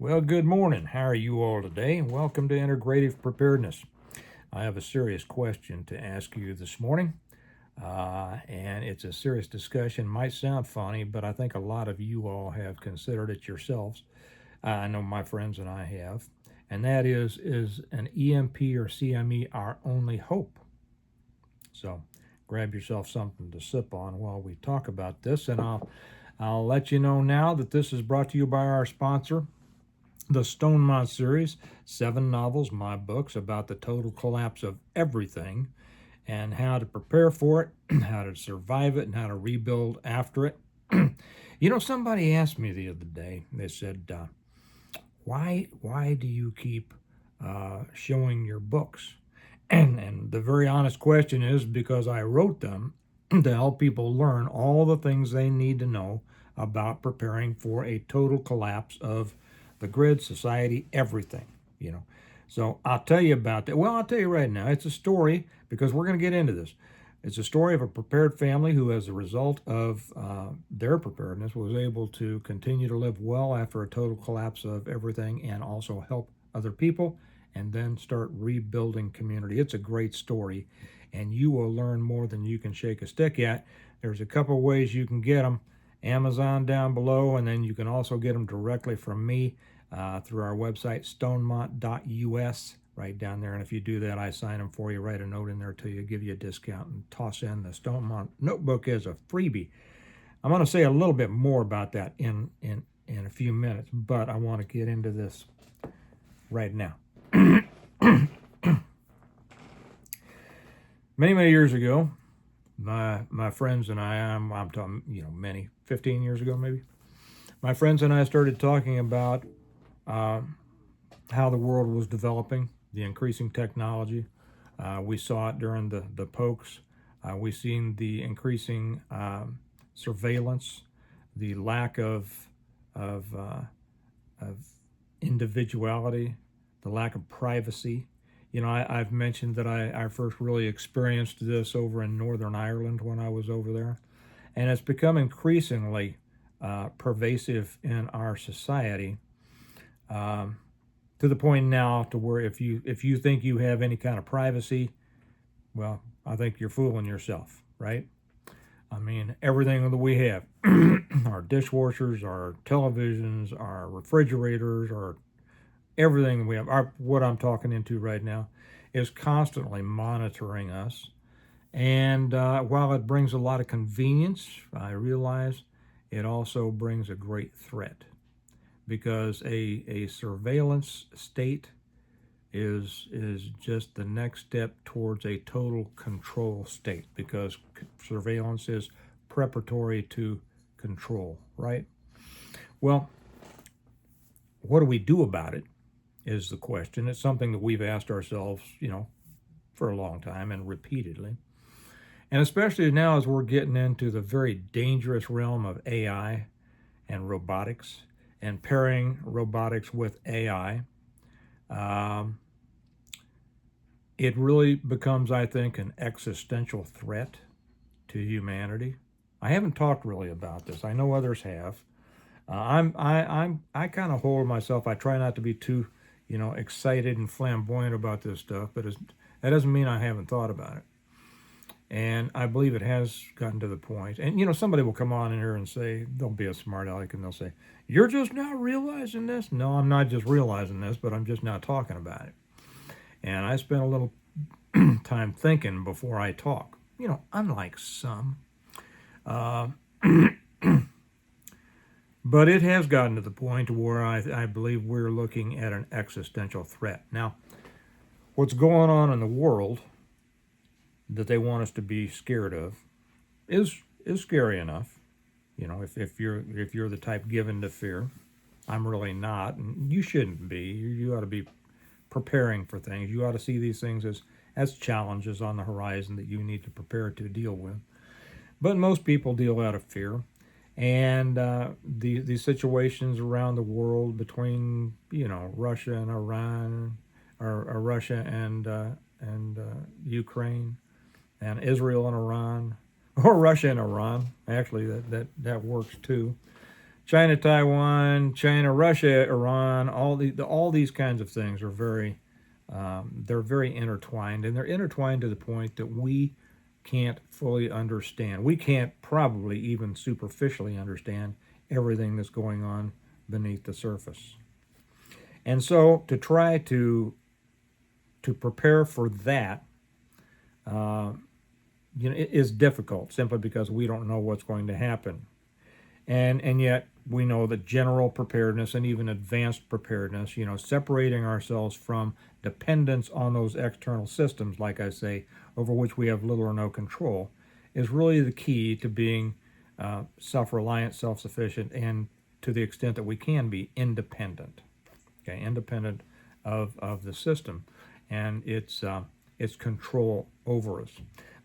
Well, good morning. How are you all today? Welcome to Integrative Preparedness. I have a serious question to ask you this morning, and it's a serious discussion. Might sound funny, but I think a lot of you all have considered it yourselves. I know my friends and I have, and that is an EMP or CME our only hope? So grab yourself something to sip on while we talk about this, and I'll let you know now that this is brought to you by our sponsor, the Stonemont series, 7 novels, my books about the total collapse of everything and how to prepare for it, how to survive it, and how to rebuild after it. Somebody asked me the other day, they said, why do you keep showing your books? And the very honest question is because I wrote them to help people learn all the things they need to know about preparing for a total collapse of the grid, society, everything, So I'll tell you about that. Well, I'll tell you right now. It's a story, because we're going to get into this. It's a story of a prepared family who, as a result of their preparedness, was able to continue to live well after a total collapse of everything and also help other people and then start rebuilding community. It's a great story, and you will learn more than you can shake a stick at. There's a couple ways you can get them. Amazon down below, and then you can also get them directly from me through our website, stonemont.us, right down there. And if you do that, I sign them for you, write a note in there to you, give you a discount, and toss in the Stonemont notebook as a freebie. I'm going to say a little bit more about that in a few minutes, but I want to get into this right now. Many years ago, my friends and I'm talking, many, 15 years ago maybe, my friends and I started talking about how the world was developing, the increasing technology. We saw it during the pokes. We've seen the increasing surveillance, the lack of individuality, the lack of privacy. I've mentioned that I first really experienced this over in Northern Ireland when I was over there, and it's become increasingly pervasive in our society, to the point now to where if you think you have any kind of privacy, well, I think you're fooling yourself, right? I mean, everything that we have, our dishwashers, our televisions, our refrigerators, our everything we have, what I'm talking into right now, is constantly monitoring us. And while it brings a lot of convenience, I realize it also brings a great threat, because a surveillance state is just the next step towards a total control state, because surveillance is preparatory to control, right? Well, what do we do about it is the question. It's something that we've asked ourselves, for a long time and repeatedly. And especially now as we're getting into the very dangerous realm of AI and robotics, and pairing robotics with AI, it really becomes, I think, an existential threat to humanity. I haven't talked really about this. I know others have. I kind of hold myself. I try not to be too, excited and flamboyant about this stuff, but that doesn't mean I haven't thought about it. And I believe it has gotten to the point. And, somebody will come on in here and say, they'll be a smart aleck, and they'll say, you're just not realizing this? No, I'm not just realizing this, but I'm just not talking about it. And I spent a little time thinking before I talk, unlike some. But it has gotten to the point where I believe we're looking at an existential threat. Now, what's going on in the world that they want us to be scared of is scary enough. If you're the type given to fear. I'm really not, and you shouldn't be. You ought to be preparing for things. You ought to see these things as challenges on the horizon that you need to prepare to deal with. But most people deal out of fear. And the situations around the world between Russia and Iran, or Russia and Ukraine, and Israel and Iran, or Russia and Iran, actually that works too. China, Taiwan, China, Russia, Iran, all these kinds of things are they're very intertwined, and they're intertwined to the point that we can't fully understand. We can't probably even superficially understand everything that's going on beneath the surface. And so to try to prepare for that, it is difficult simply because we don't know what's going to happen. And yet we know that general preparedness and even advanced preparedness, separating ourselves from dependence on those external systems, like I say, over which we have little or no control, is really the key to being self-reliant, self-sufficient, and to the extent that we can be independent. Okay, independent of the system and its control over us.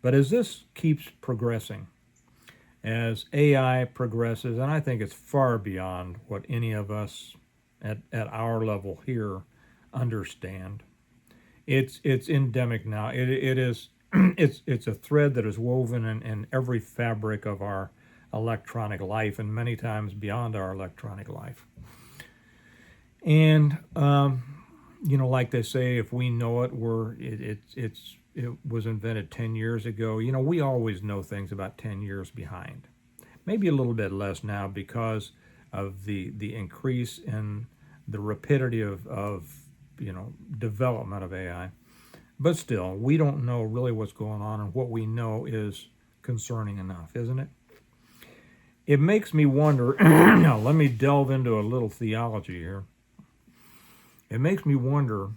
But as this keeps progressing, as AI progresses, and I think it's far beyond what any of us at our level here understand. It's endemic now. It is it's a thread that is woven in every fabric of our electronic life, and many times beyond our electronic life. And like they say, if we know it, it was invented 10 years ago. We always know things about 10 years behind. Maybe a little bit less now because of the increase in the rapidity of development of AI. But still, we don't know really what's going on, and what we know is concerning enough, isn't it? It makes me wonder. Now, let me delve into a little theology here. It makes me wonder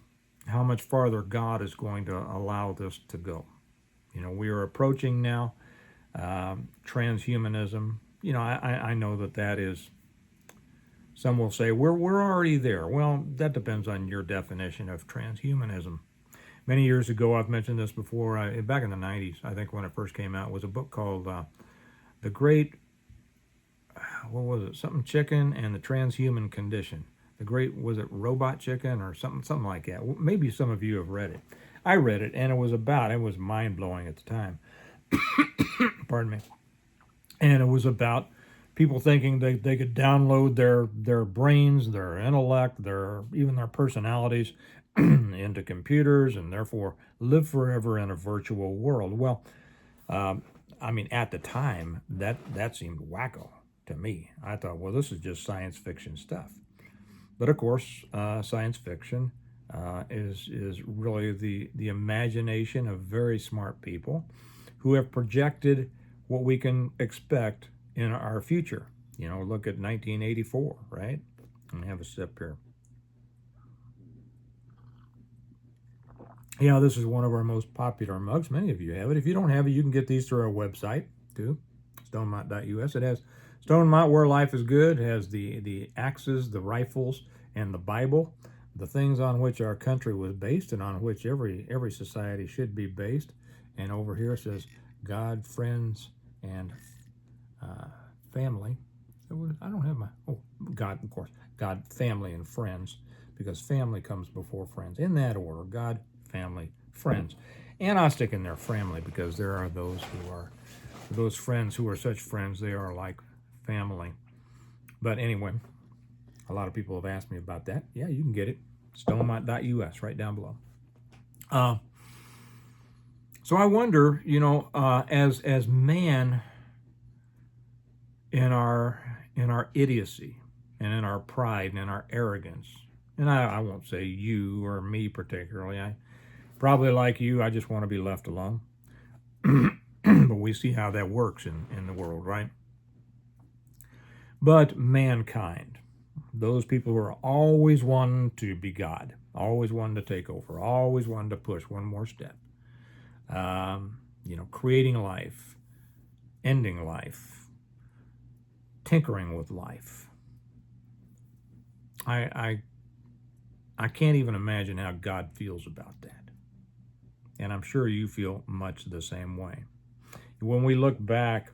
how much farther God is going to allow this to go. We are approaching now transhumanism. I know that is, some will say, we're already there. Well, that depends on your definition of transhumanism. Many years ago, I've mentioned this before, back in the 90s, I think when it first came out, was a book called The Great, what was it, something chicken and the Transhuman Condition. The Great, was it Robot Chicken or something like that? Maybe some of you have read it. I read it, and it was mind-blowing at the time. Pardon me. And it was about people thinking they could download their brains, their intellect, even their personalities into computers, and therefore live forever in a virtual world. Well, at the time, that seemed wacko to me. I thought, well, this is just science fiction stuff. But of course, science fiction is really the imagination of very smart people who have projected what we can expect in our future. Look at 1984, right? Let me have a sip here. This is one of our most popular mugs. Many of you have it. If you don't have it, you can get these through our website, too, stonemont.us. It has Stonemont, Where Life is Good. It has the axes, the rifles, and the Bible, the things on which our country was based and on which every society should be based. And over here it says God, friends, and family. I don't have God, of course. God, family, and friends, because family comes before friends. In that order: God, family, friends. And I'll stick in there family, because there are those friends who are such friends, they are like family. But anyway, a lot of people have asked me about that. Yeah, you can get it. stonemont.us, right down below. So I wonder, as man, in our idiocy and in our pride and in our arrogance, and I won't say you or me particularly. I probably, like you, I just want to be left alone. But we see how that works in the world, right? But mankind, those people who are always wanting to be God, always wanting to take over, always wanting to push one more step, creating life, ending life, tinkering with life. I can't even imagine how God feels about that. And I'm sure you feel much the same way. When we look back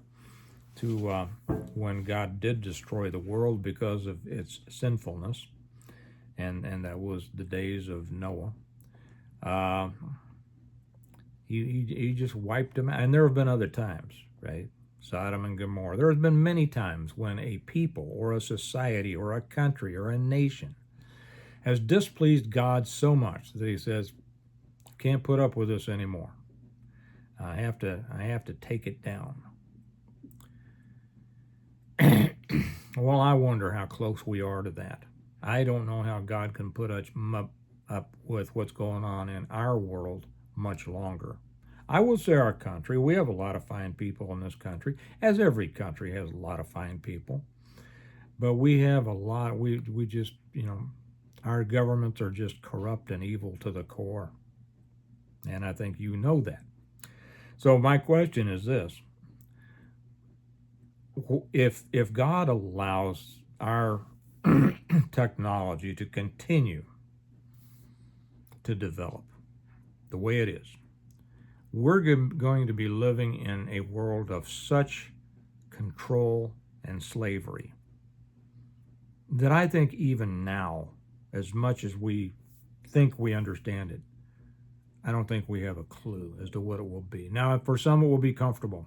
to when God did destroy the world because of its sinfulness, and that was the days of Noah, he just wiped them out. And there have been other times, right? Sodom and Gomorrah. There has been many times when a people or a society or a country or a nation has displeased God so much that he says, can't put up with this anymore. I have to take it down. Well, I wonder how close we are to that. I don't know how God can put us up with what's going on in our world much longer. I will say our country, we have a lot of fine people in this country, as every country has a lot of fine people. But we have a lot, we just, our governments are just corrupt and evil to the core. And I think you know that. So my question is this. If God allows our technology to continue to develop the way it is, we're going to be living in a world of such control and slavery that I think even now, as much as we think we understand it, I don't think we have a clue as to what it will be. Now, for some, it will be comfortable.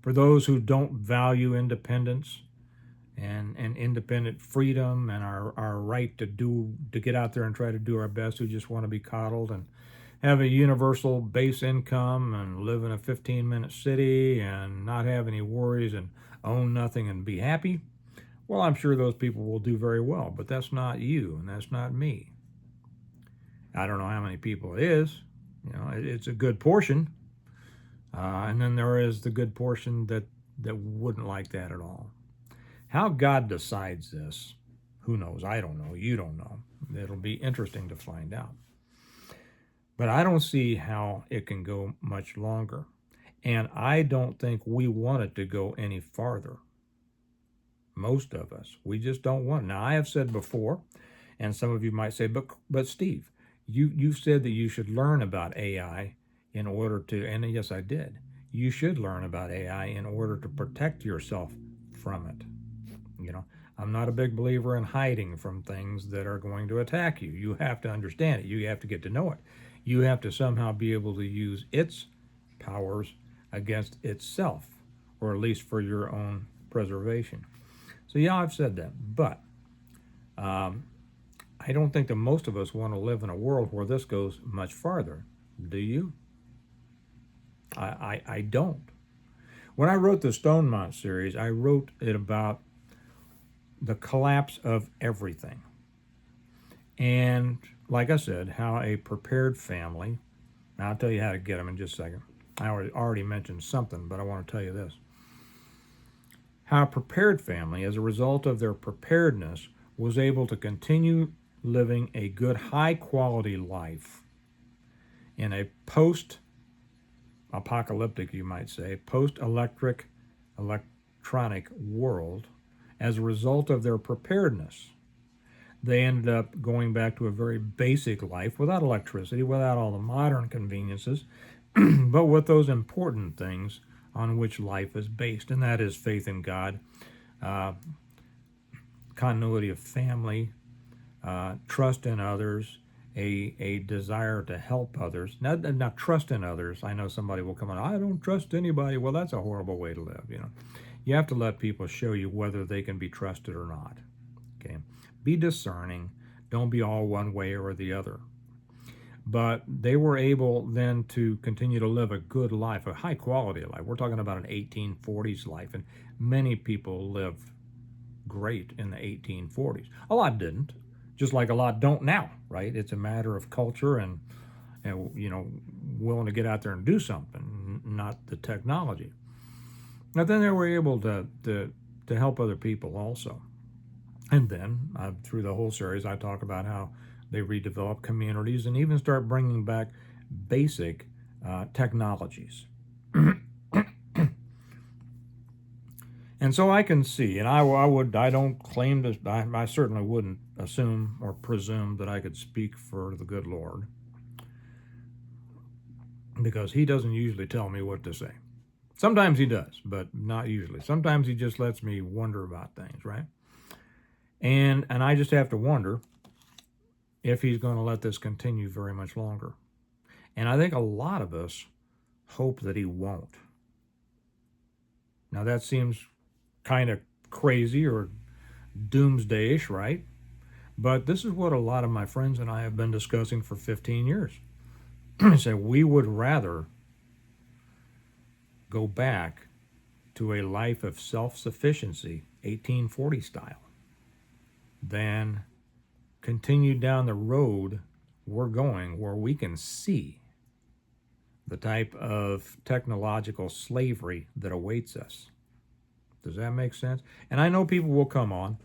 For those who don't value independence and independent freedom and our right to get out there and try to do our best, who just want to be coddled and have a universal base income and live in a 15-minute city and not have any worries and own nothing and be happy, well, I'm sure those people will do very well, but that's not you and that's not me. I don't know how many people it is. It's a good portion. And then there is the good portion that wouldn't like that at all. How God decides this, who knows? I don't know. You don't know. It'll be interesting to find out. But I don't see how it can go much longer. And I don't think we want it to go any farther. Most of us. We just don't want it. Now, I have said before, and some of you might say, but Steve, you said that you should learn about AI in order to, and yes, I did. You should learn about AI in order to protect yourself from it. I'm not a big believer in hiding from things that are going to attack you. You have to understand it. You have to get to know it. You have to somehow be able to use its powers against itself, or at least for your own preservation. So yeah, I've said that, but I don't think that most of us want to live in a world where this goes much farther. Do you? I don't. When I wrote the Stonemont series, I wrote it about the collapse of everything. And like I said, how a prepared family, now I'll tell you how to get them in just a second. I already mentioned something, but I want to tell you this. How a prepared family, as a result of their preparedness, was able to continue living a good, high-quality life in a post-apocalyptic, you might say, post-electronic world as a result of their preparedness. They ended up going back to a very basic life without electricity, without all the modern conveniences, but with those important things on which life is based, and that is faith in God, continuity of family, trust in others, a desire to help others. Not trust in others. I know somebody will come on, I don't trust anybody. Well, that's a horrible way to live. You have to let people show you whether they can be trusted or not. Okay, be discerning. Don't be all one way or the other. But they were able then to continue to live a good life, a high quality life. We're talking about an 1840s life, and many people live great in the 1840s. A lot didn't, just like a lot don't now, right? It's a matter of culture and willing to get out there and do something, not the technology. But then they were able to help other people also. And then through the whole series, I talk about how they redevelop communities and even start bringing back basic technologies. And so I can see, and I don't claim to, I certainly wouldn't assume or presume that I could speak for the good Lord, because he doesn't usually tell me what to say. Sometimes he does, but not usually. Sometimes he just lets me wonder about things, right? And I just have to wonder if he's going to let this continue very much longer. And I think a lot of us hope that he won't. Now that seems kind of crazy or doomsdayish, right? But this is what a lot of my friends and I have been discussing for 15 years. Say we would rather go back to a life of self-sufficiency, 1840 style, than continue down the road we're going where we can see the type of technological slavery that awaits us. Does that make sense? And I know people will come on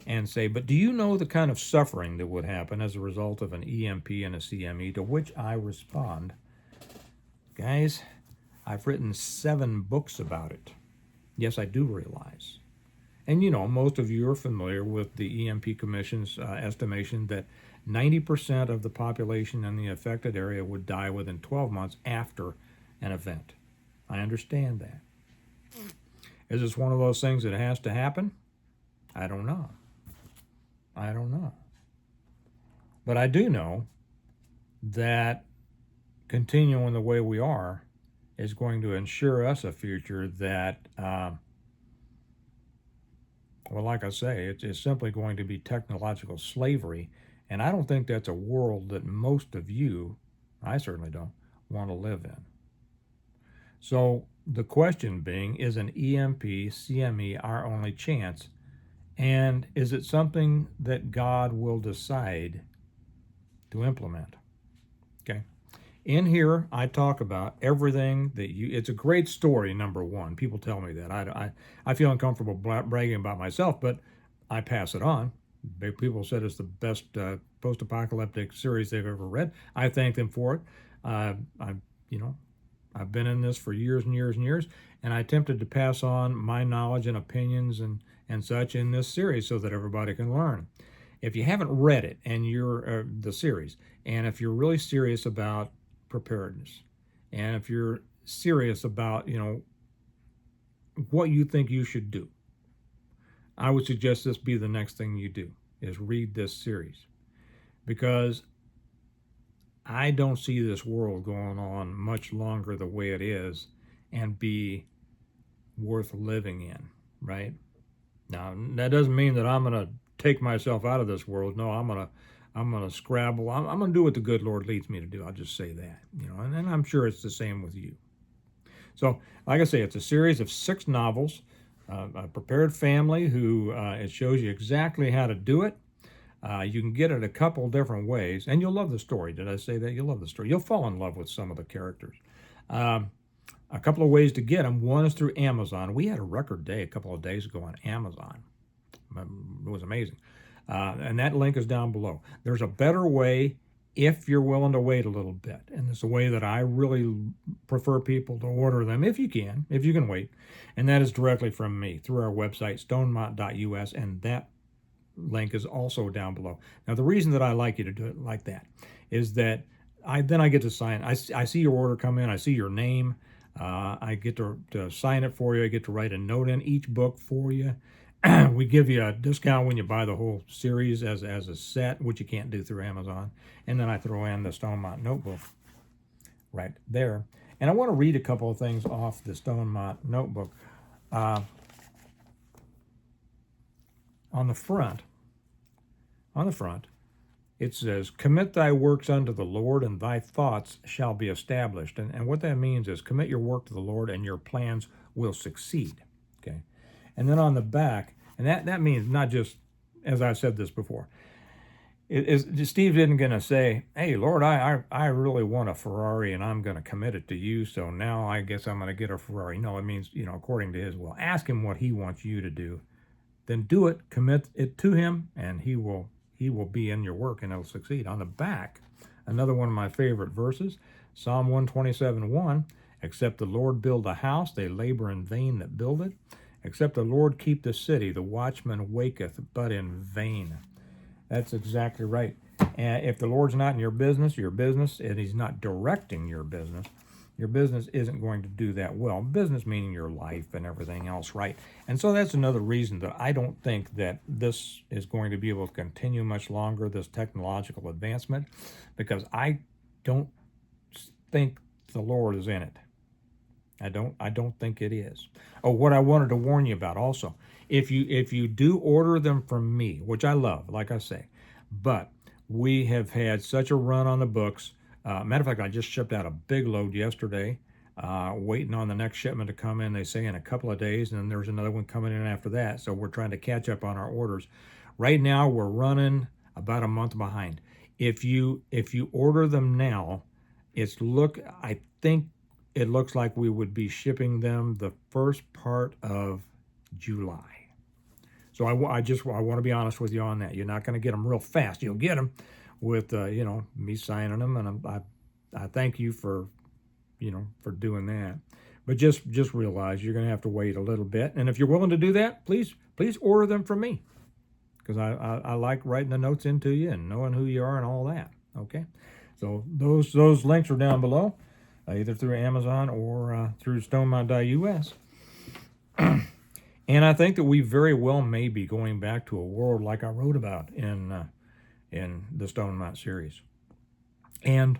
and say, but do you know the kind of suffering that would happen as a result of an EMP and a CME? To which I respond, guys, I've written 7 books about it. Yes, I do realize. And you know, most of you are familiar with the EMP Commission's estimation that 90% of the population in the affected area would die within 12 months after an event. I understand that. Is this one of those things that has to happen? I don't know. I don't know. But I do know that continuing the way we are is going to ensure us a future that, well, like I say, it's simply going to be technological slavery. And I don't think that's a world that most of you, I certainly don't, want to live in. So the question being, is an EMP, CME our only chance? And is it something that God will decide to implement? Okay. In here, I talk about everything that it's a great story, number one. People tell me that. I feel uncomfortable bragging about myself, but I pass it on. People said it's the best post-apocalyptic series they've ever read. I thank them for it. I've been in this for years and years and years, and I attempted to pass on my knowledge and opinions and such in this series so that everybody can learn. If you haven't read it and you're the series, and if you're really serious about preparedness, and if you're serious about what you think you should do, I would suggest this be the next thing you do, is read this series, because I don't see this world going on much longer the way it is and be worth living in, right? Now, that doesn't mean that I'm going to take myself out of this world. No, I'm going to scrabble. I'm going to do what the good Lord leads me to do. I'll just say that, and I'm sure it's the same with you. So, like I say, it's a series of 6 novels, a prepared family who it shows you exactly how to do it. You can get it a couple different ways, and you'll love the story. Did I say that? You'll love the story. You'll fall in love with some of the characters. A couple of ways to get them. One is through Amazon. We had a record day a couple of days ago on Amazon. It was amazing. And that link is down below. There's a better way if you're willing to wait a little bit. And it's a way that I really prefer people to order them if you can wait. And that is directly from me through our website, stonemont.us, and that link is also down below. Now, the reason that I like you to do it like that is that I get to sign. I see your order come in. I see your name. I get to sign it for you. I get to write a note in each book for you. We give you a discount when you buy the whole series as a set, which you can't do through Amazon. And then I throw in the Stonemont notebook right there. And I want to read a couple of things off the Stonemont notebook. On the front, it says, "Commit thy works unto the Lord, and thy thoughts shall be established." And what that means is commit your work to the Lord, and your plans will succeed. Okay. And then on the back, and that means not just, as I've said this before, Steve isn't going to say, "Hey, Lord, I really want a Ferrari, and I'm going to commit it to you, so now I guess I'm going to get a Ferrari." No, it means, according to his will. Ask him what he wants you to do. Then do it, commit it to him, and he will be in your work, and it'll succeed. On the back, another one of my favorite verses, Psalm 127:1, "Except the Lord build a house, they labor in vain that build it. Except the Lord keep the city, the watchman waketh, but in vain." That's exactly right. And if the Lord's not in your business, and he's not directing your business isn't going to do that well. Business meaning your life and everything else, right? And so that's another reason that I don't think that this is going to be able to continue much longer, this technological advancement, because I don't think the Lord is in it. I don't think it is. Oh, what I wanted to warn you about also, if you do order them from me, which I love, like I say, but we have had such a run on the books. Matter of fact, I just shipped out a big load yesterday, waiting on the next shipment to come in. They say in a couple of days, and then there's another one coming in after that. So we're trying to catch up on our orders. Right now, we're running about a month behind. If you order them now, I think it looks like we would be shipping them the first part of July. So I want to be honest with you on that. You're not going to get them real fast. You'll get them with me signing them, and I thank you for for doing that. But just realize you're going to have to wait a little bit. And if you're willing to do that, please order them from me, because I like writing the notes into you and knowing who you are and all that. Okay, so those links are down below, either through Amazon or through stonemount.us. And I think that we very well may be going back to a world like I wrote about in the Stone Mount series. And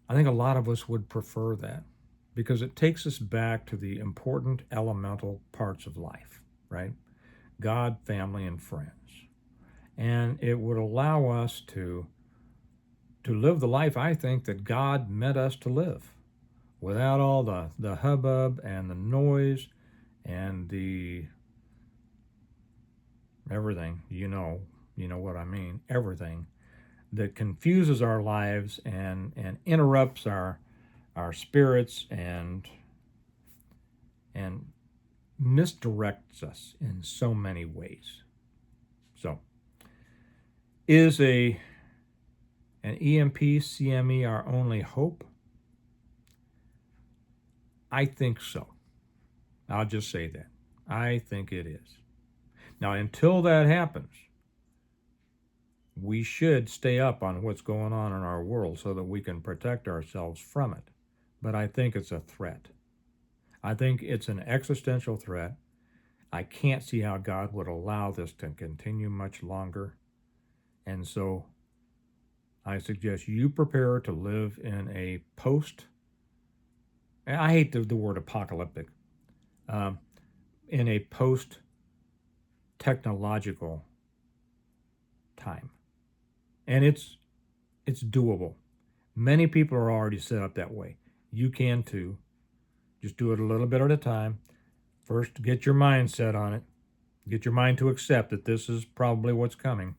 I think a lot of us would prefer that, because it takes us back to the important elemental parts of life, right? God, family, and friends. And it would allow us to live the life I think that God meant us to live, without all the hubbub and the noise and the everything, you know what I mean, everything that confuses our lives and interrupts our spirits and misdirects us in so many ways. So, is an EMP CME our only hope? I think so. I'll just say that. I think it is. Now, until that happens, we should stay up on what's going on in our world so that we can protect ourselves from it. But I think it's a threat. I think it's an existential threat. I can't see how God would allow this to continue much longer. And so I suggest you prepare to live in a I hate the word apocalyptic, in a post-technological time. And it's doable. Many people are already set up that way. You can too. Just do it a little bit at a time. First, get your mind set on it. Get your mind to accept that this is probably what's coming.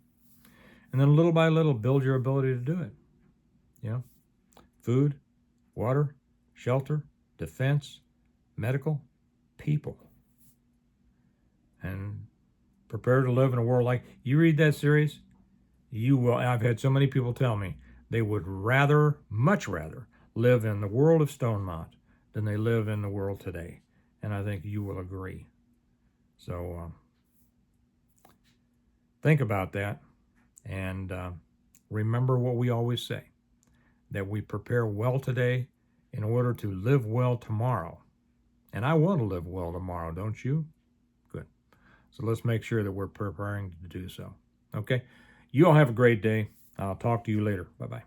And then little by little, build your ability to do it. Food, water, shelter, defense, medical, people. And prepare to live in a world like, you read that series, you will. I've had so many people tell me they would much rather live in the world of Stonemount than they live in the world today. And I think you will agree. So think about that, and remember what we always say, that we prepare well today in order to live well tomorrow. And I want to live well tomorrow, don't you? Good. So let's make sure that we're preparing to do so. Okay? You all have a great day. I'll talk to you later. Bye-bye.